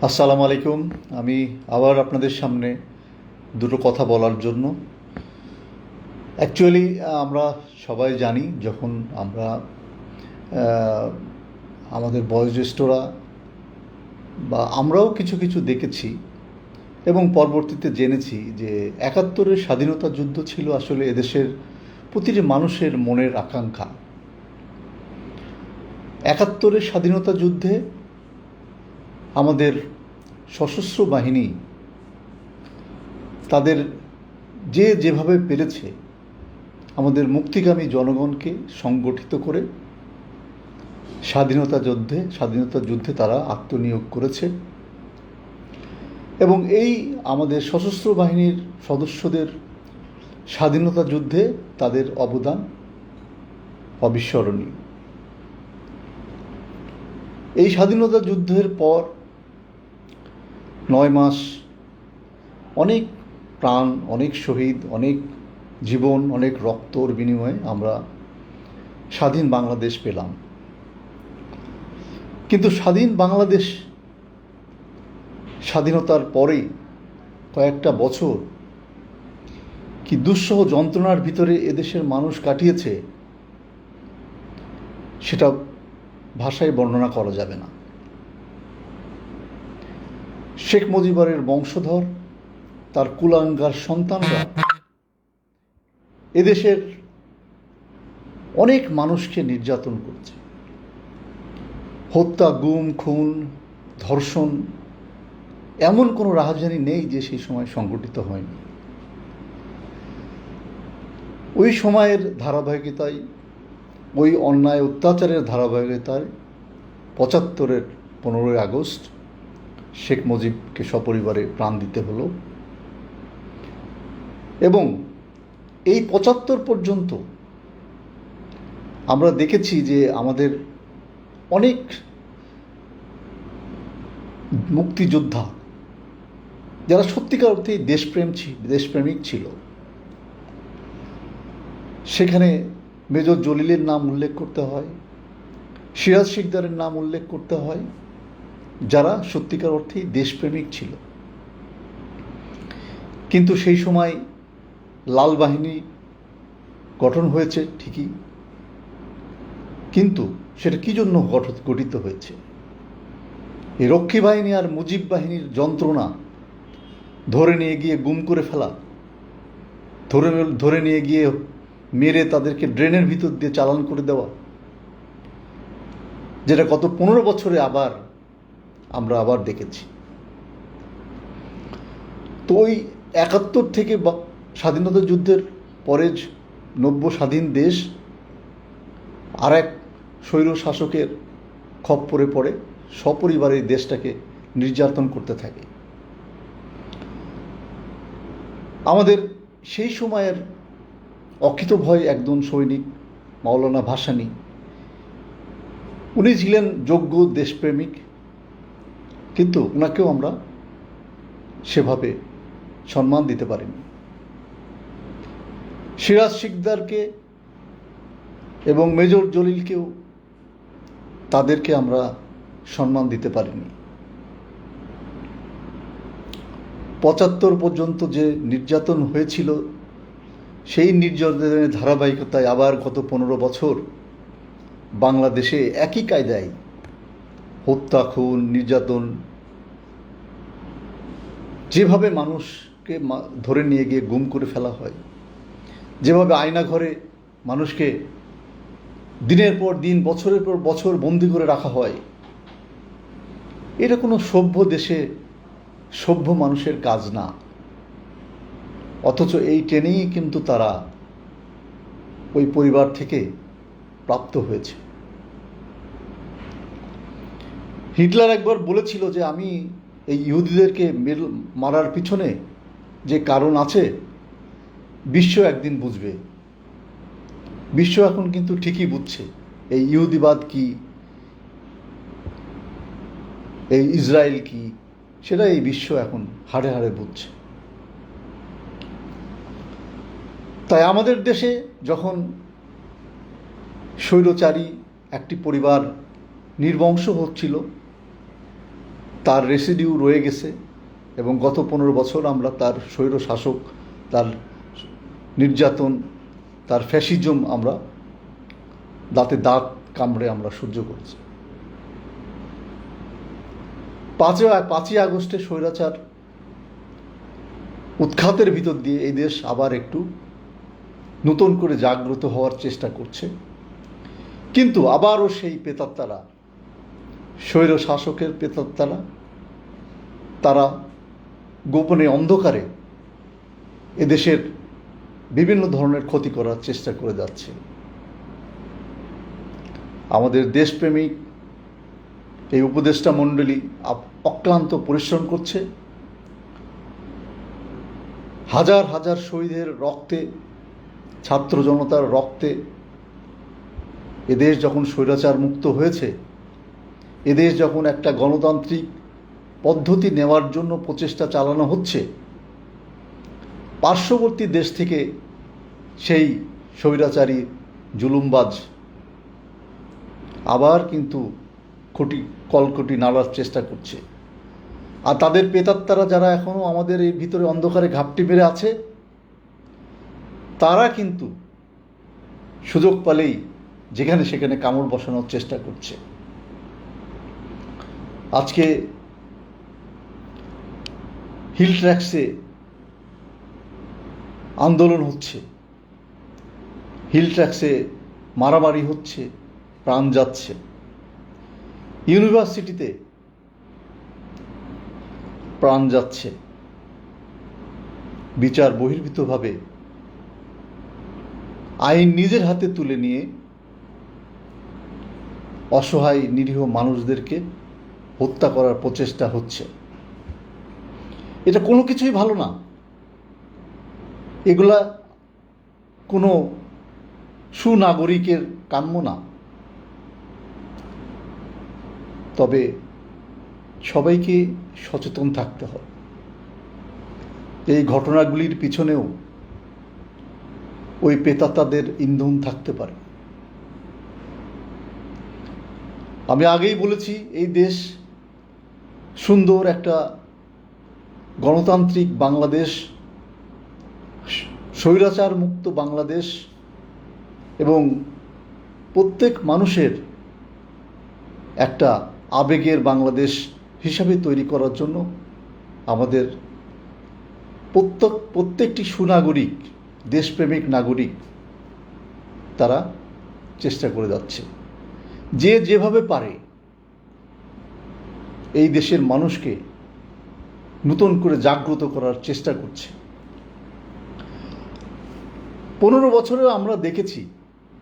আসসালামু আলাইকুম। আমি আবার আপনাদের সামনে দুটো কথা বলার জন্য। অ্যাকচুয়ালি আমরা সবাই জানি, যখন আমরা আহ, আমাদের বয়োজ্যেষ্ঠরা বা আমরাও কিছু কিছু দেখেছি এবং পরবর্তীতে জেনেছি যে ৭১-এর স্বাধীনতা যুদ্ধ ছিল আসলে এদেশের প্রতিটি মানুষের মনের আকাঙ্ক্ষা। ৭১-এর স্বাধীনতা যুদ্ধে আমাদের সশস্ত্র বাহিনী তাদের যেভাবে পেরেছে আমাদের মুক্তিকামী জনগণকে সংগঠিত করে স্বাধীনতা যুদ্ধে তারা আত্মনিয়োগ করেছে এবং এই আমাদের সশস্ত্র বাহিনীর সদস্যদের স্বাধীনতা যুদ্ধে তাদের অবদান অবিস্মরণীয়। এই স্বাধীনতা যুদ্ধের পর ৯ মাস অনেক প্রাণ, অনেক শহীদ, অনেক জীবন, অনেক রক্তর বিনিময়ে আমরা স্বাধীন বাংলাদেশ পেলাম। কিন্তু স্বাধীন বাংলাদেশ স্বাধীনতার পরে কয়েকটা বছর কি দুঃসহ যন্ত্রণার ভিতরে এদেশের মানুষ কাটিয়েছে, সেটা ভাষায় বর্ণনা করা যাবে না। শেখ মুজিবের বংশধর, তার কুলাঙ্গার সন্তানরা এদেশের অনেক মানুষকে নির্যাতন করছে। হত্যা, গুম, খুন, ধর্ষণ, এমন কোনো রাহাজানি নেই যে সেই সময় সংগঠিত হয়নি। ওই সময়ের ধারাবাহিকতায়, ওই অন্যায় অত্যাচারের ধারাবাহিকতায় ৭৫-এর ১৫ই আগস্ট শেখ মুজিবকে সপরিবারে প্রাণ দিতে হলো এবং এই ৭৫ পর্যন্ত আমরা দেখেছি যে আমাদের অনেক মুক্তিযোদ্ধা যারা সত্যিকার অর্থেই দেশপ্রেমিক ছিল, সেখানে মেজর জলিলের নাম উল্লেখ করতে হয়, সিরাজ শিকদারের নাম উল্লেখ করতে হয়, যারা সত্যিকার অর্থেই দেশপ্রেমিক ছিল। কিন্তু সেই সময় লাল বাহিনী গঠন হয়েছে ঠিকই, কিন্তু সেটা কী জন্য গঠিত হয়েছে? এই রক্ষী বাহিনী আর মুজিব বাহিনীর যন্ত্রণা, ধরে নিয়ে গিয়ে গুম করে ফেলা, ধরে নিয়ে গিয়ে মেরে তাদেরকে ড্রেনের ভিতর দিয়ে চালান করে দেওয়া, যেটা গত ১৫ বছরে আমরা আবার দেখেছি। তো ওই ৭১ থেকে স্বাধীনতা যুদ্ধের পরে নব্য স্বাধীন দেশ আর এক স্বৈর শাসকের খপ্পরে পড়ে সপরিবারে দেশটাকে নির্যাতন করতে থাকে। আমাদের সেই সময়ের অকৃতভয় একজন সৈনিক মাওলানা ভাসানী, উনি ছিলেন যোগ্য দেশপ্রেমিক, কিন্তু ওনাকেও আমরা সেভাবে সম্মান দিতে পারিনি। সিরাজ শিকদারকে এবং মেজর জলিলকেও তাদেরকে আমরা সম্মান দিতে পারিনি। ৭৫ পর্যন্ত যে নির্যাতন হয়েছিল, সেই নির্যাতনের ধারাবাহিকতায় আবার গত ১৫ বছর বাংলাদেশে একই কায়দায় হত্যা, খুন, নির্যাতন, যেভাবে মানুষকে ধরে নিয়ে গিয়ে গুম করে ফেলা হয়, যেভাবে আয়নাঘরে মানুষকে দিনের পর দিন, বছরের পর বছর বন্দি করে রাখা হয়, এটা কোনো সভ্য দেশে সভ্য মানুষের কাজ না। অথচ এই ট্রেনিংই কিন্তু তারা ওই পরিবার থেকে প্রাপ্ত হয়েছে। হিটলার একবার বলেছিল যে আমি এই ইহুদিদেরকে মারার পিছনে যে কারণ আছে, বিশ্ব একদিন বুঝবে। বিশ্ব এখন কিন্তু ঠিকই বুঝছে এই ইহুদিবাদ কি, এই ইসরায়েল কি, সেটা এই বিশ্ব এখন হাড়ে হাড়ে বুঝছে। তাই আমাদের দেশে যখন স্বৈরচারী একটি পরিবার নির্বংশ হচ্ছিল, তার রেসিডিউ রয়ে গেছে এবং গত 15 বছর আমরা তার স্বৈর শাসক, তার নির্যাতন, তার ফ্যাসিজম আমরা দাঁতে দাঁত কামড়ে আমরা সহ্য করেছি। 5ই আগস্টে স্বৈরাচার উৎখাতের ভিতর দিয়ে এই দেশ আবার একটু নতুন করে জাগ্রত হওয়ার চেষ্টা করছে, কিন্তু আবারও সেই প্রেতাত্মারা, স্বৈর শাসকের প্রেতাত্মারা, তারা গোপনে অন্ধকারে এদেশের বিভিন্ন ধরনের ক্ষতি করার চেষ্টা করে যাচ্ছে। আমাদের দেশপ্রেমিক এই উপদেষ্টা মণ্ডলী অক্লান্ত পরিশ্রম করছে। হাজার হাজার শহীদের রক্তে, ছাত্র জনতার রক্তে এদেশ যখন স্বৈরাচার মুক্ত হয়েছে, এদেশ যখন একটা গণতান্ত্রিক পদ্ধতি নেওয়ার জন্য প্রচেষ্টা চালানো হচ্ছে, পার্শ্ববর্তী দেশ থেকে সেই স্বৈরাচারী জুলুমবাজ আবার কিন্তু কলকটি নাড়ার চেষ্টা করছে। আর তাদের প্রেতাত্মারা যারা এখনও আমাদের এই ভিতরে অন্ধকারে ঘাপটি মেরে আছে, তারা কিন্তু সুযোগ পেলেই যেখানে সেখানে কামড় বসানোর চেষ্টা করছে। আজকে হিল ট্র্যাক্সে আন্দোলন হচ্ছে, হিল ট্র্যাক্সে মারামারি হচ্ছে, প্রাণ যাচ্ছে। ইউনিভার্সিটিতে প্রাণ যাচ্ছে। বিচার বহির্ভূতভাবে আইন নিজের হাতে তুলে নিয়ে অসহায় নিরীহ মানুষদেরকে হত্যা করার প্রচেষ্টা হচ্ছে। এটা কোনো কিছুই ভালো না। এগুলা কোনো সুনাগরিকের কাম্য না। তবে সবাইকে সচেতন থাকতে হবে। এই ঘটনাগুলির পিছনেও ওই প্রেতাত্মাদের ইন্ধন থাকতে পারে। আমি আগেই বলেছি, এই দেশ সুন্দর একটা গণতান্ত্রিক বাংলাদেশ, স্বৈরাচার মুক্ত বাংলাদেশ এবং প্রত্যেক মানুষের একটা আবেগের বাংলাদেশ হিসাবে তৈরি করার জন্য আমাদের প্রত্যেকটি সুনাগরিক, দেশপ্রেমিক নাগরিক তারা চেষ্টা করে যাচ্ছে। যে যেভাবে পারে এই দেশের মানুষকে নতুন করে জাগ্রত করার চেষ্টা করছে। 15 বছরে আমরা দেখেছি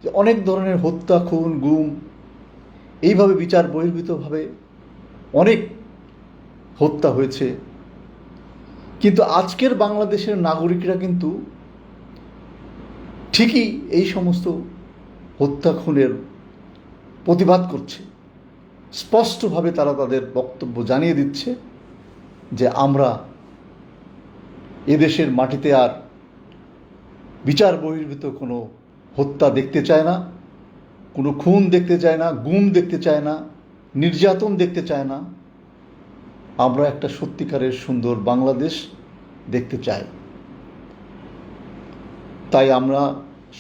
যে অনেক ধরনের হত্যা, খুন, গুম, এইভাবে বিচার বহির্ভূতভাবে অনেক হত্যা হয়েছে। কিন্তু আজকের বাংলাদেশের নাগরিকরা কিন্তু ঠিকই এই সমস্ত হত্যা, খুনের প্রতিবাদ করছে। স্পষ্টভাবে তারা তাদের বক্তব্য জানিয়ে দিচ্ছে যে আমরা এদেশের মাটিতে আর বিচার বহির্ভূত কোনো হত্যা দেখতে চায় না, কোনো খুন দেখতে চায় না, গুম দেখতে চায় না, নির্যাতন দেখতে চায় না। আমরা একটা সত্যিকারের সুন্দর বাংলাদেশ দেখতে চাই। তাই আমরা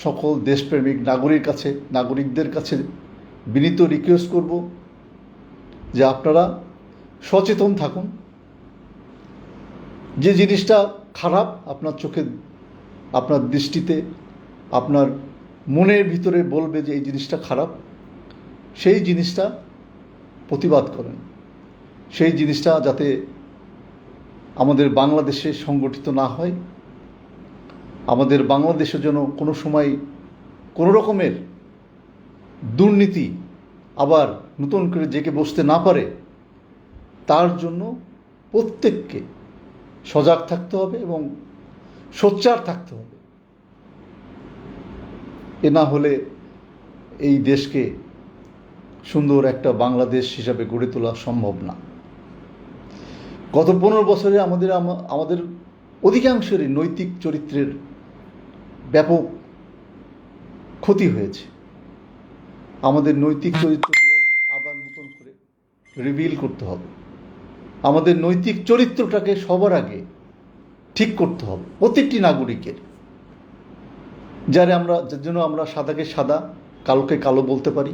সকল দেশপ্রেমিক নাগরিকদের কাছে বিনীত রিকোয়েস্ট করব যে আপনারা সচেতন থাকুন। যে জিনিসটা খারাপ আপনার চোখে, আপনার দৃষ্টিতে, আপনার মনের ভিতরে বলবে যে এই জিনিসটা খারাপ, সেই জিনিসটা প্রতিবাদ করেন। সেই জিনিসটা যাতে আমাদের বাংলাদেশে সংগঠিত না হয়, আমাদের বাংলাদেশের জন্য কোনো সময় কোনো রকমের দুর্নীতি আবার নতুন করে জেগে বসতে না পারে, তার জন্য প্রত্যেককে সজাগ থাকতে হবে এবং সোচ্চার থাকতে হবে। এ না হলে এই দেশকে সুন্দর একটা বাংলাদেশ হিসাবে গড়ে তোলা সম্ভব না। গত 15 বছরে আমাদের অধিকাংশেরই নৈতিক চরিত্রের ব্যাপক ক্ষতি হয়েছে। আমাদের নৈতিক চরিত্রগুলো আবার নতুন করে রিভিল করতে হবে। আমাদের নৈতিক চরিত্রটাকে সবার আগে ঠিক করতে হবে প্রত্যেকটি নাগরিকের, যার জন্য আমরা সাদাকে সাদা কালোকে কালো বলতে পারি,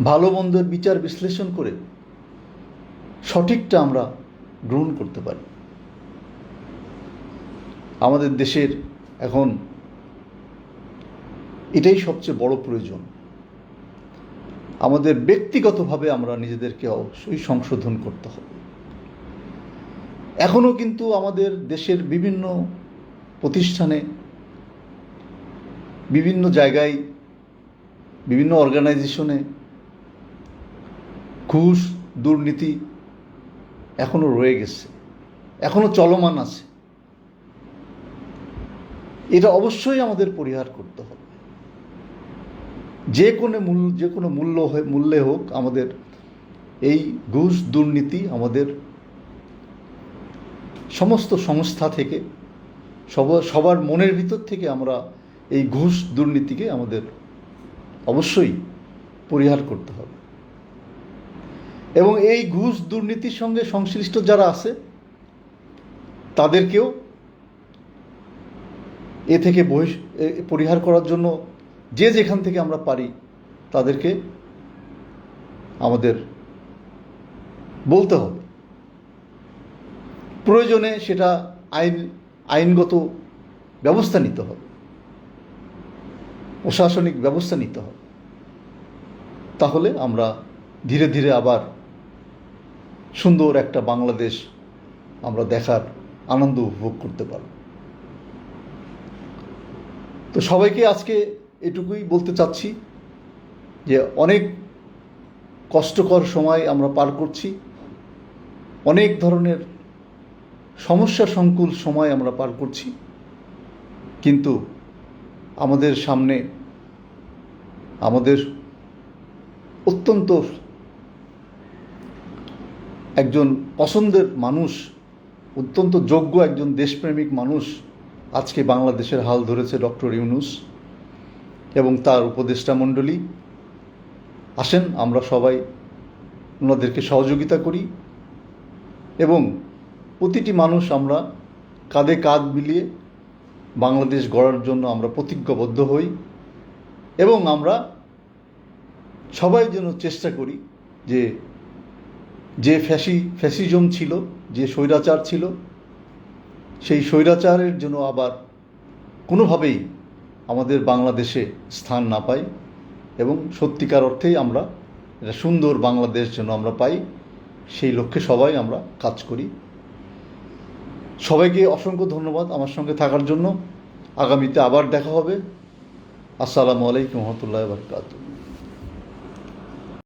ভালো মন্দের বিচার বিশ্লেষণ করে সঠিকটা আমরা গ্রহণ করতে পারি। আমাদের দেশের এখন এটাই সবচেয়ে বড় প্রয়োজন। আমাদের ব্যক্তিগতভাবে আমরা নিজেদেরকে অবশ্যই সংশোধন করতে হবে। এখনও কিন্তু আমাদের দেশের বিভিন্ন প্রতিষ্ঠানে, বিভিন্ন জায়গায়, বিভিন্ন অর্গানাইজেশনে ঘুষ দুর্নীতি এখনও রয়ে গেছে, এখনও চলমান আছে। এটা অবশ্যই আমাদের পরিহার করতে হবে। যে কোনো মূল্যে হোক আমাদের এই ঘুষ দুর্নীতি আমাদের সমস্ত সংস্থা থেকে সবার মনের ভিতর থেকে আমরা এই ঘুষ দুর্নীতিকে আমাদের অবশ্যই পরিহার করতে হবে। এবং এই ঘুষ দুর্নীতির সঙ্গে সংশ্লিষ্ট যারা আছে তাদেরকেও এ থেকে পরিহার করার জন্য যে যেখান থেকে আমরা পারি তাদেরকে আমাদের বলতে হবে। প্রয়োজনে সেটা আইনগত ব্যবস্থা নিতে হবে, প্রশাসনিক ব্যবস্থা নিতে হবে। তাহলে আমরা ধীরে ধীরে আবার সুন্দর একটা বাংলাদেশ আমরা দেখার আনন্দ উপভোগ করতে পারব। তো সবাইকে আজকে এটুকুই বলতে চাচ্ছি যে অনেক কষ্টকর সময় আমরা পার করছি, অনেক ধরনের সমস্যা সংকুল সময় আমরা পার করছি, কিন্তু আমাদের সামনে আমাদের অত্যন্ত একজন পছন্দের মানুষ, অত্যন্ত যোগ্য একজন দেশপ্রেমিক মানুষ আজকে বাংলাদেশের হাল ধরেছে, ডক্টর ইউনূস এবং তার উপদেষ্টা মণ্ডলী। আসেন আমরা সবাই ওনাদেরকে সহযোগিতা করি এবং প্রতিটি মানুষ আমরা কাঁধে কাঁধ মিলিয়ে বাংলাদেশ গড়ার জন্য আমরা প্রতিজ্ঞাবদ্ধ হই এবং আমরা সবাই যেন চেষ্টা করি যে ফ্যাসিজম ছিল, যে স্বৈরাচার ছিল, সেই স্বৈরাচারের জন্য আবার কোনোভাবেই আমাদের বাংলাদেশে স্থান না পাই এবং সত্যিকার অর্থেই আমরা একটা সুন্দর বাংলাদেশ যেন আমরা পাই, সেই লক্ষ্যে সবাই আমরা কাজ করি। সবাইকে অসংখ্য ধন্যবাদ আমার সঙ্গে থাকার জন্য। আগামীতে আবার দেখা হবে। আসসালামু আলাইকুম ওয়া রাহমাতুল্লাহি ওয়া বারাকাতুহু।